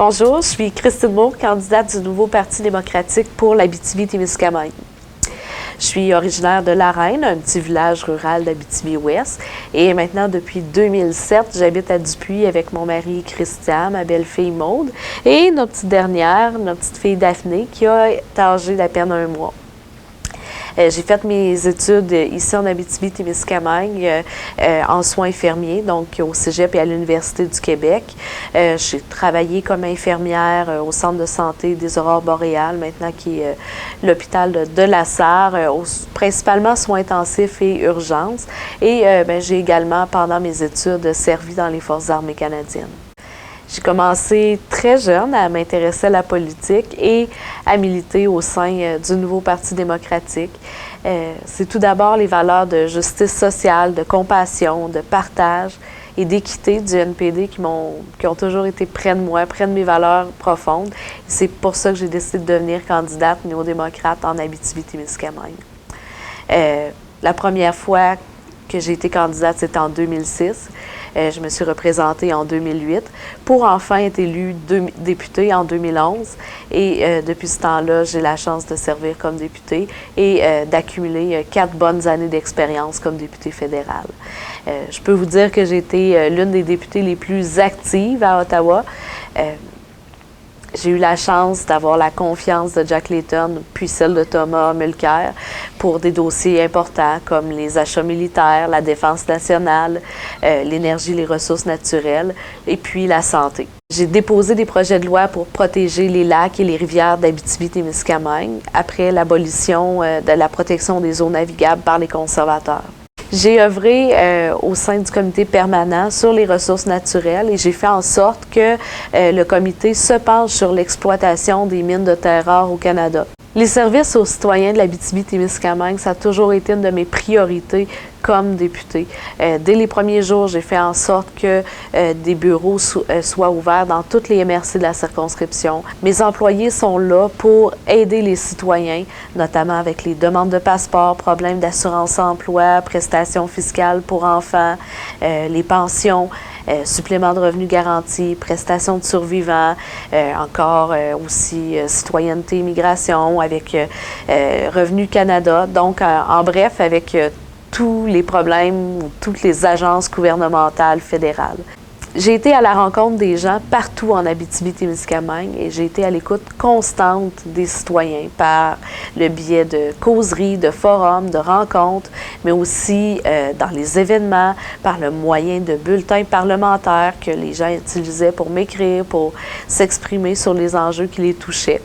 Bonjour, je suis Christine Moore, candidate du nouveau Parti démocratique pour l'Abitibi-Témiscamingue. Je suis originaire de La Reine, un petit village rural d'Abitibi-Ouest. Et maintenant, depuis 2007, j'habite à Dupuis avec mon mari Christian, ma belle-fille Maude et notre petite dernière, notre petite fille Daphné, qui a âgé d'à peine 1 mois. J'ai fait mes études ici en Abitibi-Témiscamingue en soins infirmiers, donc au Cégep et à l'Université du Québec. J'ai travaillé comme infirmière au Centre de santé des Aurores boréales, maintenant qui est l'hôpital de La Sarre, principalement soins intensifs et urgences. Et j'ai également, pendant mes études, servi dans les Forces armées canadiennes. J'ai commencé très jeune à m'intéresser à la politique et à militer au sein du nouveau Parti démocratique. C'est tout d'abord les valeurs de justice sociale, de compassion, de partage et d'équité du NPD qui ont toujours été près de moi, près de mes valeurs profondes. C'est pour ça que j'ai décidé de devenir candidate néo-démocrate en Abitibi-Témiscamingue. La première fois que j'ai été candidate, c'était en 2006. Je me suis représentée en 2008 pour enfin être élue députée en 2011. Et depuis ce temps-là, j'ai la chance de servir comme députée et d'accumuler 4 bonnes années d'expérience comme députée fédérale. Je peux vous dire que j'ai été l'une des députées les plus actives à Ottawa. J'ai eu la chance d'avoir la confiance de Jack Layton puis celle de Thomas Mulcair pour des dossiers importants comme les achats militaires, la défense nationale, l'énergie, les ressources naturelles et puis la santé. J'ai déposé des projets de loi pour protéger les lacs et les rivières d'Abitibi-Témiscamingue après l'abolition de la protection des eaux navigables par les conservateurs. J'ai œuvré au sein du comité permanent sur les ressources naturelles et j'ai fait en sorte que le comité se penche sur l'exploitation des mines de terres rares au Canada. Les services aux citoyens de l'Abitibi-Témiscamingue, ça a toujours été une de mes priorités comme députée. Dès les premiers jours, j'ai fait en sorte que des bureaux soient ouverts dans toutes les MRC de la circonscription. Mes employés sont là pour aider les citoyens, notamment avec les demandes de passeport, problèmes d'assurance-emploi, prestations fiscales pour enfants, les pensions, supplément de revenus garantis, prestations de survivants, encore aussi citoyenneté, immigration, avec Revenu Canada. Donc, en bref, avec tous les problèmes ou toutes les agences gouvernementales fédérales. J'ai été à la rencontre des gens partout en Abitibi-Témiscamingue et j'ai été à l'écoute constante des citoyens par le biais de causeries, de forums, de rencontres, mais aussi dans les événements, par le moyen de bulletins parlementaires que les gens utilisaient pour m'écrire, pour s'exprimer sur les enjeux qui les touchaient.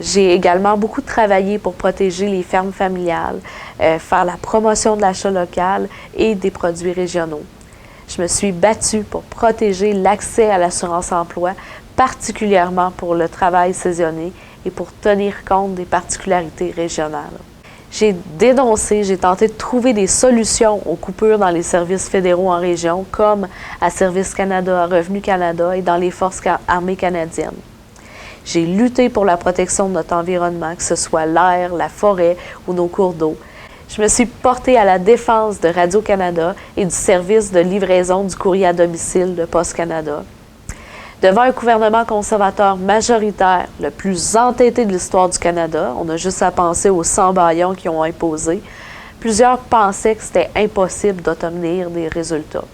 J'ai également beaucoup travaillé pour protéger les fermes familiales, faire la promotion de l'achat local et des produits régionaux. Je me suis battue pour protéger l'accès à l'assurance-emploi, particulièrement pour le travail saisonnier et pour tenir compte des particularités régionales. J'ai dénoncé, j'ai tenté de trouver des solutions aux coupures dans les services fédéraux en région, comme à Service Canada, à Revenu Canada et dans les Forces armées canadiennes. J'ai lutté pour la protection de notre environnement, que ce soit l'air, la forêt ou nos cours d'eau. Je me suis portée à la défense de Radio-Canada et du service de livraison du courrier à domicile de Poste Canada. Devant un gouvernement conservateur majoritaire, le plus entêté de l'histoire du Canada, on a juste à penser aux 100 bâillons qui ont imposé, plusieurs pensaient que c'était impossible d'obtenir des résultats.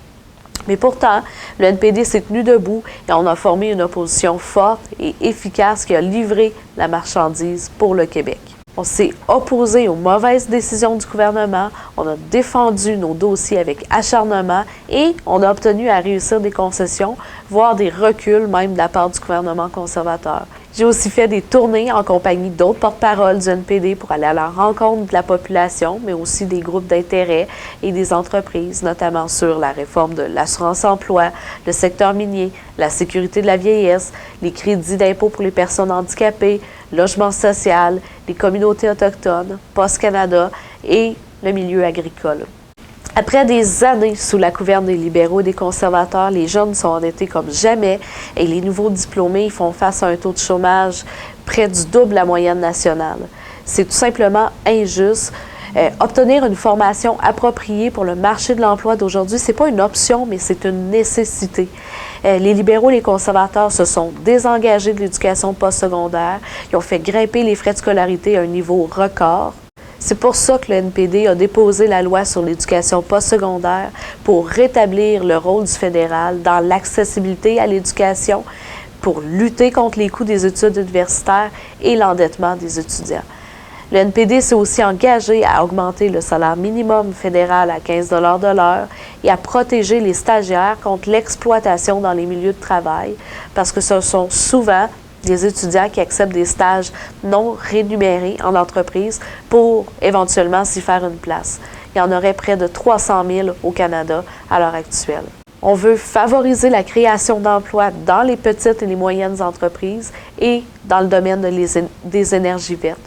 Mais pourtant, le NPD s'est tenu debout et on a formé une opposition forte et efficace qui a livré la marchandise pour le Québec. On s'est opposé aux mauvaises décisions du gouvernement, on a défendu nos dossiers avec acharnement et on a obtenu à réussir des concessions, voire des reculs même de la part du gouvernement conservateur. J'ai aussi fait des tournées en compagnie d'autres porte-paroles du NPD pour aller à la rencontre de la population, mais aussi des groupes d'intérêt et des entreprises, notamment sur la réforme de l'assurance-emploi, le secteur minier, la sécurité de la vieillesse, les crédits d'impôt pour les personnes handicapées, logement social, les communautés autochtones, Poste Canada et le milieu agricole. Après des années sous la couverne des libéraux et des conservateurs, les jeunes sont endettés comme jamais et les nouveaux diplômés font face à un taux de chômage près du double de la moyenne nationale. C'est tout simplement injuste Obtenir une formation appropriée pour le marché de l'emploi d'aujourd'hui, ce n'est pas une option, mais c'est une nécessité. Les libéraux et les conservateurs se sont désengagés de l'éducation postsecondaire. Ils ont fait grimper les frais de scolarité à un niveau record. C'est pour ça que le NPD a déposé la loi sur l'éducation postsecondaire pour rétablir le rôle du fédéral dans l'accessibilité à l'éducation, pour lutter contre les coûts des études universitaires et l'endettement des étudiants. Le NPD s'est aussi engagé à augmenter le salaire minimum fédéral à 15 $ de l'heure et à protéger les stagiaires contre l'exploitation dans les milieux de travail, parce que ce sont souvent des étudiants qui acceptent des stages non rémunérés en entreprise pour éventuellement s'y faire une place. Il y en aurait près de 300 000 au Canada à l'heure actuelle. On veut favoriser la création d'emplois dans les petites et les moyennes entreprises et dans le domaine des énergies vertes.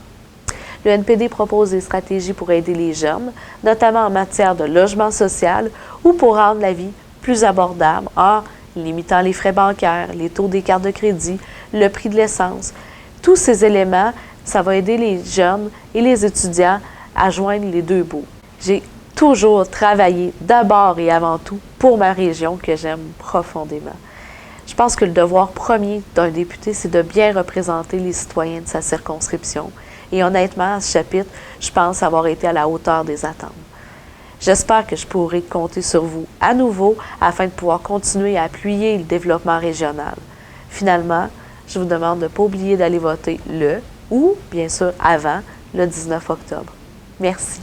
Le NPD propose des stratégies pour aider les jeunes, notamment en matière de logement social ou pour rendre la vie plus abordable en limitant les frais bancaires, les taux des cartes de crédit, le prix de l'essence. Tous ces éléments, ça va aider les jeunes et les étudiants à joindre les deux bouts. J'ai toujours travaillé d'abord et avant tout pour ma région que j'aime profondément. Je pense que le devoir premier d'un député, c'est de bien représenter les citoyens de sa circonscription. Et honnêtement, à ce chapitre, je pense avoir été à la hauteur des attentes. J'espère que je pourrai compter sur vous à nouveau afin de pouvoir continuer à appuyer le développement régional. Finalement, je vous demande de ne pas oublier d'aller voter le ou, bien sûr, avant le 19 octobre. Merci.